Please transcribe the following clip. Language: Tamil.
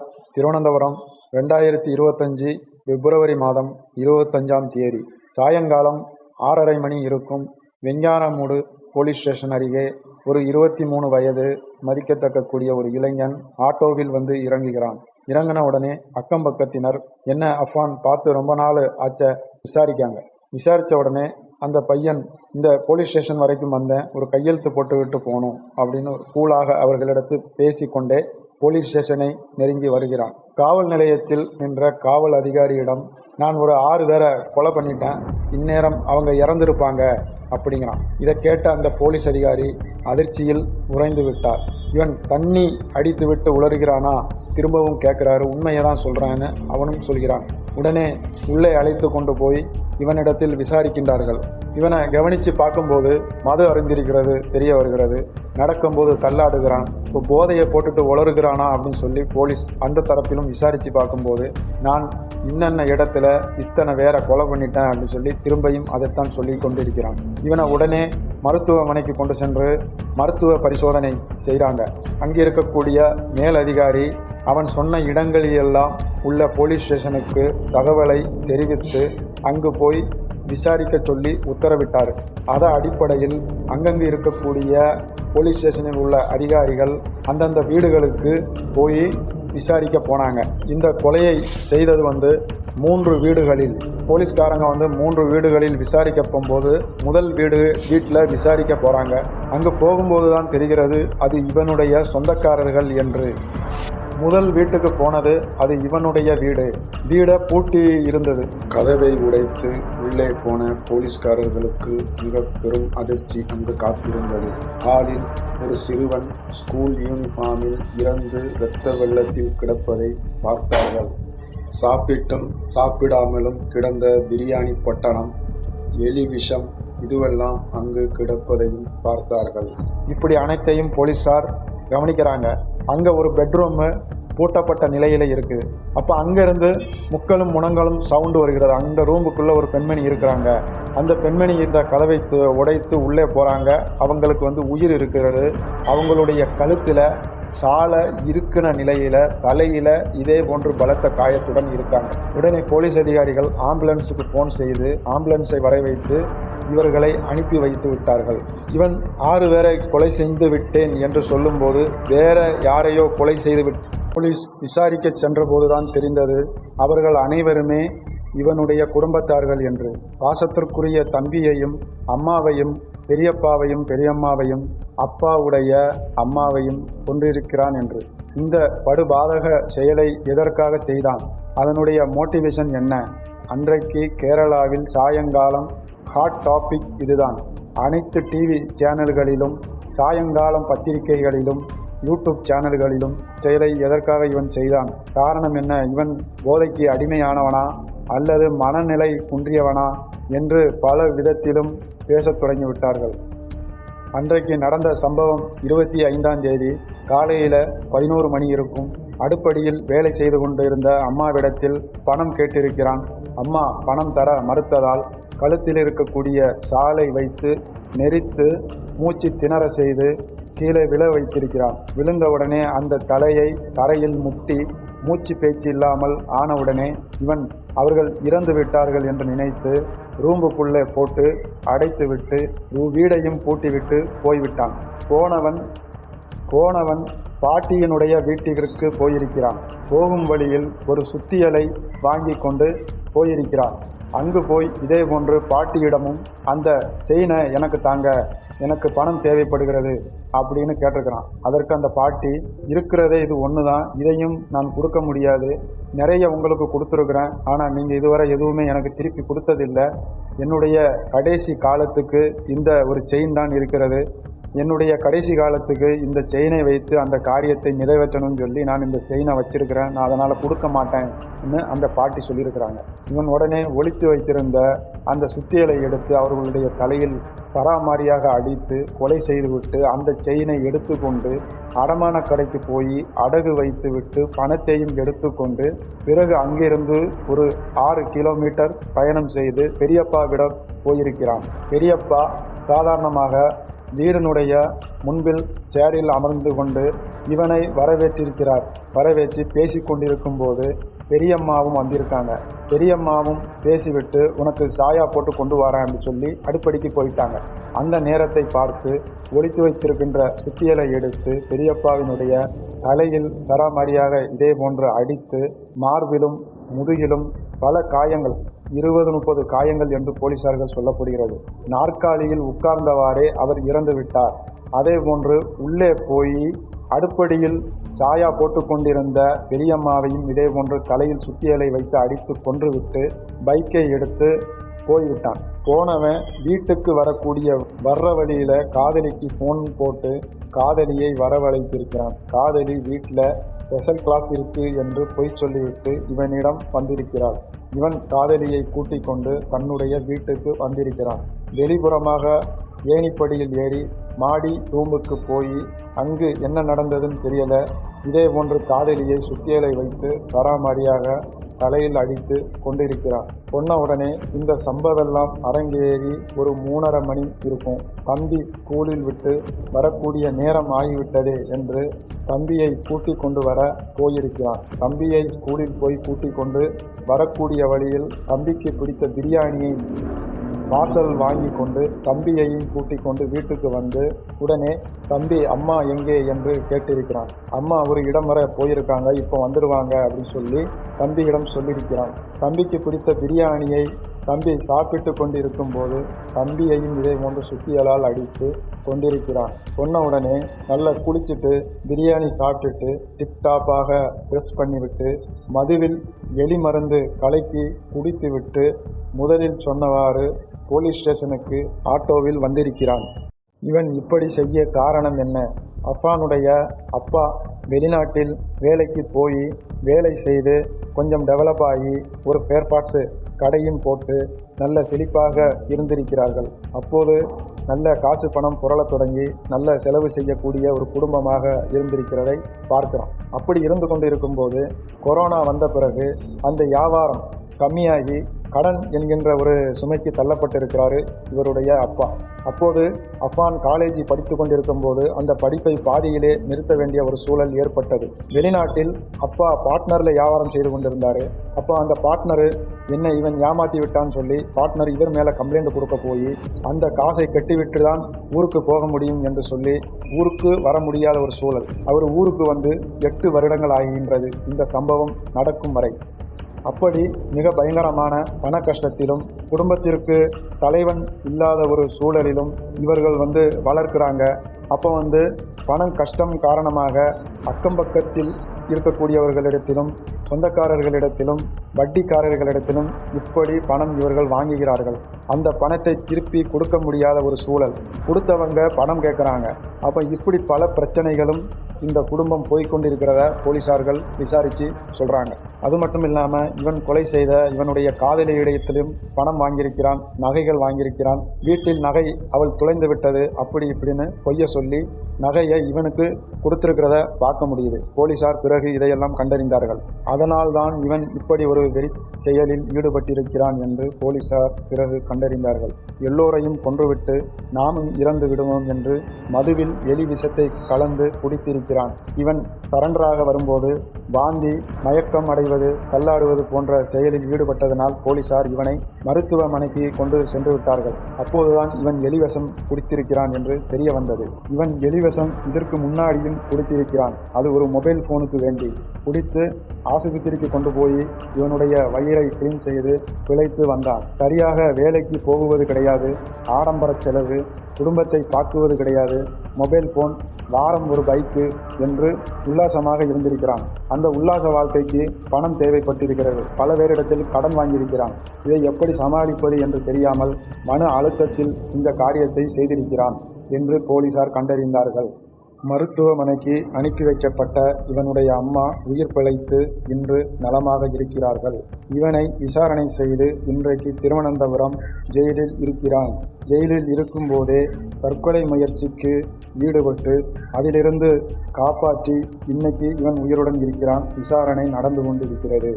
திருவனந்தபுரம் 2025 பிப்ரவரி மாதம் 25ஆம் தேதி சாயங்காலம் 6:30 மணி இருக்கும். வெஞ்ஞானமூடு போலீஸ் ஸ்டேஷன் அருகே ஒரு 23 வயது மதிக்கத்தக்கக்கூடிய ஒரு இளைஞன் ஆட்டோவில் வந்து இறங்குகிறான். இறங்கின உடனே அக்கம் பக்கத்தினர் என்ன அஃபான் பார்த்து ரொம்ப நாள் ஆச்ச விசாரிக்காங்க. விசாரித்த உடனே அந்த பையன் இந்த போலீஸ் ஸ்டேஷன் வரைக்கும் வந்தேன், ஒரு கையெழுத்து போட்டு விட்டு போகணும் அப்படின்னு கூலாக அவர்களிடத்து பேசிக்கொண்டே போலீஸ் ஸ்டேஷனை நெருங்கி வருகிறான். காவல் நிலையத்தில் நின்ற காவல் அதிகாரியிடம் நான் ஒரு 6 பேரை கொலை பண்ணிட்டேன், இந்நேரம் அவங்க இறந்துருப்பாங்க அப்படிங்கிறான். இதை கேட்ட அந்த போலீஸ் அதிகாரி அதிர்ச்சியில் உறைந்து விட்டார். இவன் தண்ணி அடித்து விட்டு உளறுகிறானா திரும்பவும் கேட்குறாரு. உண்மையை தான் சொல்கிறான்னு அவனும் சொல்கிறான். உடனே உள்ளே அழைத்து கொண்டு போய் இவனிடத்தில் விசாரிக்கின்றார்கள். இவனை கவனித்து பார்க்கும்போது மது அருந்திருக்கிறது தெரிய வருகிறது. நடக்கும்போது தள்ளாடுகிறான். இப்போ போதையை போட்டுட்டு உளறுகிறானா அப்படின்னு சொல்லி போலீஸ் அந்த தரப்பிலும் விசாரித்து பார்க்கும்போது நான் இன்னென்ன இடத்துல இத்தனை வேற கொலை பண்ணிட்டேன் அப்படின்னு சொல்லி திரும்பியும் அதைத்தான் சொல்லி கொண்டிருக்கிறான். இவனை உடனே மருத்துவமனைக்கு கொண்டு சென்று மருத்துவ பரிசோதனை செய்கிறாங்க. அங்கே இருக்கக்கூடிய மேலதிகாரி அவன் சொன்ன இடங்களிலெல்லாம் உள்ள போலீஸ் ஸ்டேஷனுக்கு தகவலை தெரிவித்து அங்கு போய் விசாரிக்க சொல்லி உத்தரவிட்டார். அதன் அடிப்படையில் அங்கங்கு இருக்கக்கூடிய போலீஸ் ஸ்டேஷனில் உள்ள அதிகாரிகள் அந்தந்த வீடுகளுக்கு போய் விசாரிக்க போனாங்க. இந்த கொலையை செய்தது 3 வீடுகளில் போலீஸ்காரங்க 3 வீடுகளில் விசாரிக்க போகும்போது முதல் வீட்டில் விசாரிக்க போகிறாங்க. அங்கே போகும்போது தான் தெரிகிறது அது இவனுடைய சொந்தக்காரர்கள் என்று. முதல் வீட்டுக்கு போனது அது இவனுடைய வீடை பூட்டி இருந்தது. கதவை உடைத்து உள்ளே போன போலீஸ்காரர்களுக்கு மிக பெரும் அதிர்ச்சி அங்கு காத்திருந்தது. ஹாலில் ஒரு சிறுவன் ஸ்கூல் யூனிஃபார்மில் இறந்து இரத்த வெள்ளத்தில் கிடப்பதை பார்த்தார்கள். சாப்பிட்டும் சாப்பிடாமலும் கிடந்த பிரியாணி பொட்டணம், எலி விஷம் இதுவெல்லாம் அங்கு கிடப்பதையும் பார்த்தார்கள். இப்படி அனைத்தையும் போலீஸார் கவனிக்கிறாங்க. அங்கே ஒரு பெட்ரூமு பூட்டப்பட்ட நிலையில் இருக்குது. அப்போ அங்கேருந்து முக்களும் முனங்களும் சவுண்டு வருகிறது. அந்த ரூமுக்குள்ளே ஒரு பெண்மணி இருக்கிறாங்க. அந்த பெண்மணி இந்த கதவை உடைத்து உள்ளே போகிறாங்க. அவங்களுக்கு உயிர் இருக்கிறது. அவங்களுடைய கழுத்தில் சாலை இருக்கிற நிலையில் தலையில் இதே போன்று பலத்த காயத்துடன் இருக்காங்க. உடனே போலீஸ் அதிகாரிகள் ஆம்புலன்ஸுக்கு ஃபோன் செய்து ஆம்புலன்ஸை வர வைத்து இவர்களை அனுப்பி வைத்து விட்டார்கள். இவன் 6 பேரை கொலை செய்து விட்டேன் என்று சொல்லும்போது வேற யாரையோ கொலை செய்து போலீஸ் விசாரிக்க சென்றபோதுதான் தெரிந்தது அவர்கள் அனைவருமே இவனுடைய குடும்பத்தார்கள் என்று. பாசத்திற்குரிய தம்பியையும் அம்மாவையும் பெரியப்பாவையும் பெரியம்மாவையும் அப்பாவுடைய அம்மாவையும் கொன்றிருக்கிறான் என்று. இந்த படுபாதக செயலை எதற்காக செய்தான்? அதனுடைய மோட்டிவேஷன் என்ன? அன்றைக்கு கேரளாவில் சாயங்காலம் ஹாட் டாபிக் இதுதான். அனைத்து டிவி சேனல்களிலும் சாயங்காலம் பத்திரிகைகளிலும் யூடியூப் சேனல்களிலும் செயலை எதற்காக இவன் செய்தான்? காரணம் என்ன? இவன் போதைக்கு அடிமையானவனா அல்லது மனநிலை குன்றியவனா என்று பல விதத்திலும் பேசத் தொடங்கிவிட்டார்கள். அன்றைக்கு நடந்த சம்பவம் 25ஆம் தேதி காலையில் 11 மணி இருக்கும். அடுப்படியில் வேலை செய்து கொண்டிருந்த அம்மாவிடத்தில் பணம் கேட்டிருக்கிறான். அம்மா பணம் தர மறுத்ததால் கழுத்தில் இருக்கக்கூடிய சாலை வைத்து நெரித்து மூச்சு திணற செய்து கீழே விழ வைத்திருக்கிறான். விழுந்தவுடனே அந்த தலையை தரையில் முட்டி மூச்சு பேச்சு இல்லாமல் ஆனவுடனே இவன் அவர்கள் இறந்து விட்டார்கள் என்று நினைத்து ரூம்புக்குள்ளே போட்டு அடைத்து விட்டு வீடையும் பூட்டிவிட்டு போய்விட்டான். போனவன் பாட்டியினுடைய வீட்டிற்கு போயிருக்கிறான். போகும் வழியில் ஒரு சுத்தியலை வாங்கி கொண்டு போயிருக்கிறான். அங்கு போய் இதே போன்று பாட்டியிடமும் அந்த செயினை எனக்கு தாங்க, எனக்கு பணம் தேவைப்படுகிறது அப்படின்னு கேட்டிருக்கிறான். அதற்கு அந்த பாட்டி இருக்கிறதே இது ஒன்று தான், இதையும் நான் கொடுக்க முடியாது, நிறைய உங்களுக்கு கொடுத்துருக்குறேன், ஆனால் நீங்கள் இதுவரை எதுவுமே எனக்கு திருப்பி கொடுத்ததில்லை, என்னுடைய கடைசி காலத்துக்கு இந்த ஒரு செயின் தான் இருக்கிறது, என்னுடைய கடைசி காலத்துக்கு இந்த செயினை வைத்து அந்த காரியத்தை நிறைவேற்றணும்னு சொல்லி நான் இந்த செயினை வச்சிருக்கிறேன், நான் அதனால் கொடுக்க மாட்டேன்னு அந்த பாட்டி சொல்லியிருக்கிறாங்க. இவன் உடனே ஒளித்து வைத்திருந்த அந்த சுத்தியலை எடுத்து அவர்களுடைய தலையில் சராமாரியாக அடித்து கொலை செய்துவிட்டு அந்த செயினை எடுத்துக்கொண்டு அடமான கடைக்கு போய் அடகு வைத்து விட்டு பணத்தையும் எடுத்துக்கொண்டு பிறகு அங்கிருந்து ஒரு 6 கிலோமீட்டர் பயணம் செய்து பெரியப்பாவிடம் போயிருக்கிறான். பெரியப்பா சாதாரணமாக வீரனுடைய முன்பில் சேரில் அமர்ந்து கொண்டு இவனை வரவேற்றி பேசி கொண்டிருக்கும் போது பெரியம்மாவும் வந்திருக்காங்க. பெரியம்மாவும் பேசிவிட்டு உனக்கு சாயா போட்டு கொண்டு வரேன் அப்படின்னு சொல்லி அடுப்படிக்கு போயிட்டாங்க. அந்த நேரத்தை பார்த்து ஒளித்து வைத்திருக்கின்ற சுத்தியலை எடுத்து பெரியப்பாவினுடைய தலையில் சராமாரியாக இதே போன்று அடித்து மார்பிலும் முதுகிலும் பல காயங்கள் 20-30 காயங்கள் என்று போலீசார்கள் சொல்லப்படுகிறது. நாற்காலியில் உட்கார்ந்தவாறே அவர் இறந்து விட்டார். அதே போன்று உள்ளே போய் அடுப்படியில் சாயா போட்டு கொண்டிருந்த பெரியம்மாவையும் இதே போன்று தலையில் சுத்தியலை வைத்து அடித்து கொன்றுவிட்டு பைக்கை எடுத்து போய்விட்டான். போனவன் வீட்டுக்கு வர்ற வழியில காதலிக்கு ஃபோன் போட்டு காதலியை வரவழைத்திருக்கிறான். காதலி வீட்டில் ஸ்பெஷல் கிளாஸ் இருக்கு என்று பொய் சொல்லிவிட்டு இவனிடம் வந்திருக்கிறாள். இவன் காதலியை கூட்டிக் கொண்டு தன்னுடைய வீட்டுக்கு வந்திருக்கிறான். வெளிப்புறமாக ஏணிப்படியில் ஏறி மாடி ரூமுக்கு போய் அங்கு என்ன நடந்ததுன்னு தெரியல. இதே போன்று காதலியை சுத்தியலை வைத்து சராமாரியாக தலையில் அடித்து கொண்டிருக்கிறான். சொன்ன உடனே இந்த சம்பவெல்லாம் அரங்கேறி ஒரு 3:30 மணி இருக்கும். தம்பி ஸ்கூலில் விட்டு வரக்கூடிய நேரம் ஆகிவிட்டதே என்று தம்பியை கூட்டிக் கொண்டு வர போயிருக்கிறான். தம்பியை ஸ்கூலில் போய் கூட்டிக் கொண்டு வரக்கூடிய வழியில் தம்பிக்கு பிடித்த பிரியாணியை பார்சல் வாங்கி கொண்டு தம்பியையும் கூட்டிக் கொண்டு வீட்டுக்கு வந்து உடனே தம்பி அம்மா எங்கே என்று கேட்டிருக்கிறான். அம்மா ஒரு இடம் வர போயிருக்காங்க, இப்போ வந்துடுவாங்க அப்படின்னு சொல்லி தம்பியிடம் சொல்லியிருக்கிறான். தம்பிக்கு பிடித்த பிரியாணியை தம்பி சாப்பிட்டு கொண்டிருக்கும் போது தம்பியையும் இதே போன்று சுத்தியலால் அடித்து கொண்டிருக்கிறான். சொன்ன உடனே நல்லா குளிச்சுட்டு பிரியாணி சாப்பிட்டுட்டு டிப்டாப்பாக ட்ரெஸ் பண்ணிவிட்டு மதுவில் எலி மருந்து கலக்கி குடித்துவிட்டு முதலில் சொன்னவாறு போலீஸ் ஸ்டேஷனுக்கு ஆட்டோவில் வந்திருக்கிறான். இவன் இப்படி செய்ய காரணம் என்ன? அப்பானுடைய அப்பா வெளிநாட்டில் வேலைக்கு போய் வேலை செய்து கொஞ்சம் டெவலப் ஆகி ஒரு ஸ்பேர் பார்ட்ஸு கடையும் போட்டு நல்ல செழிப்பாக இருந்திருக்கிறார்கள். அப்போது நல்ல காசு பணம் புரளத் தொடங்கி நல்ல செலவு செய்யக்கூடிய ஒரு குடும்பமாக இருந்திருக்கிறதை பார்க்கிறோம். அப்படி இருந்து கொண்டு இருக்கும்போது கொரோனா வந்த பிறகு அந்த வியாபாரம் கம்மியாகி கடன் என்கின்ற ஒரு சுமைக்கு தள்ளப்பட்டிருக்கிறாரு இவருடைய அப்பா. அப்போது அப்பான் காலேஜ் படித்து கொண்டிருக்கும் போது அந்த படிப்பை பாதியிலே நிறுத்த வேண்டிய ஒரு சூழல் ஏற்பட்டது. வெளிநாட்டில் அப்பா பார்ட்னரில் வியாபாரம் செய்து கொண்டிருந்தார். அப்போ அந்த பார்ட்னரு என்னை இவன் ஏமாற்றி விட்டான்னு சொல்லி பார்ட்னர் இவர் மேலே கம்ப்ளைண்ட் கொடுக்க போய் அந்த காசை கட்டிவிட்டு தான் ஊருக்கு போக முடியும் என்று சொல்லி ஊருக்கு வர முடியாத ஒரு சூழல். அவர் ஊருக்கு வந்து 8 வருடங்கள் ஆகின்றது இந்த சம்பவம் நடக்கும் வரை. அப்படி மிக பயங்கரமான பண கஷ்டத்திலும் குடும்பத்திற்கு தலைவன் இல்லாத ஒரு சூழலிலும் இவர்கள் வளர்க்குறாங்க. அப்போ பணம் கஷ்டம் காரணமாக அக்கம் பக்கத்தில் இருக்கக்கூடியவர்களிடத்திலும் சொந்தக்காரர்களிடத்திலும் வட்டிக்காரர்களிடத்திலும் இப்படி பணம் இவர்கள் வாங்குகிறார்கள். அந்த பணத்தை திருப்பி கொடுக்க முடியாத ஒரு சூழல். கொடுத்தவங்க பணம் கேட்குறாங்க. அப்போ இப்படி பல பிரச்சனைகளும் இந்த குடும்பம் போய்கொண்டிருக்கிறத போலீஸார்கள் விசாரித்து சொல்கிறாங்க. அது மட்டும் இல்லாமல் இவன் கொலை செய்த இவனுடைய காதலியிடத்திலும் பணம் வாங்கியிருக்கிறான், நகைகள் வாங்கியிருக்கிறான். வீட்டில் நகை அவள் தொலைந்து விட்டது அப்படி இப்படின்னு பொய்ய சொல்லி நகையை இவனுக்கு கொடுத்திருக்கிறத பார்க்க முடியுது. போலீசார் பிறகு இதையெல்லாம் கண்டறிந்தார்கள். அதனால்தான் இவன் இப்படி ஒரு வெறி செயலில் ஈடுபட்டிருக்கிறான் என்று போலீசார் பிறகு கண்டறிந்தார்கள். எல்லோரையும் கொன்றுவிட்டு நாமும் இறந்து விடுவோம் என்று மதுவில் எலி விஷத்தை கலந்து குடித்திருக்கிறான். இவன் சரண்டராக வரும்போது வாந்தி, மயக்கம் அடைவது, தள்ளாடுவது போன்ற செயலில் ஈடுபட்டதனால் போலீசார் இவனை மருத்துவமனைக்கு கொண்டு சென்று விட்டார்கள். அப்போதுதான் இவன் எலிவசம் குடித்திருக்கிறான் என்று தெரிய வந்தது. இவன் எலிவசம் இதற்கு முன்னாடியும் குடித்திருக்கிறான். அது ஒரு மொபைல் ஃபோனுக்கு வேண்டி குடித்து ஆஸ்பத்திரிக்கு கொண்டு போய் இவனுடைய வயிறை கிளீன் செய்து பிழைத்து வந்தான். சரியாக வேலைக்கு போகுவது கிடையாது, ஆடம்பர செலவு, குடும்பத்தை பார்க்குவது கிடையாது, மொபைல் ஃபோன், வாரம் ஒரு பைக்கு என்று உல்லாசமாக இருந்திருக்கிறான். அந்த உல்லாச வாழ்க்கைக்கு பணம் தேவைப்பட்டிருக்கிறது. பல பேரிடத்தில் கடன் வாங்கியிருக்கிறான். இதை எப்படி சமாளிப்பது என்று தெரியாமல் மன அழுத்தத்தில் இந்த காரியத்தை செய்திருக்கிறான் என்று போலீசார் கண்டறிந்தார்கள். மருத்துவமனைக்கு அனுப்பி வைக்கப்பட்ட இவனுடைய அம்மா உயிர் பிழைத்து இன்று நலமாக இருக்கிறார்கள். இவனை விசாரணை செய்து இன்றைக்கு திருவனந்தபுரம் ஜெயிலில் இருக்கிறான். ஜெயிலில் இருக்கும்போதே தற்கொலை முயற்சிக்கு ஈடுபட்டு அதிலிருந்து காப்பாற்றி இன்னைக்கு இவன் உயிருடன் இருக்கிறான். விசாரணை நடந்து கொண்டிருக்கிறது.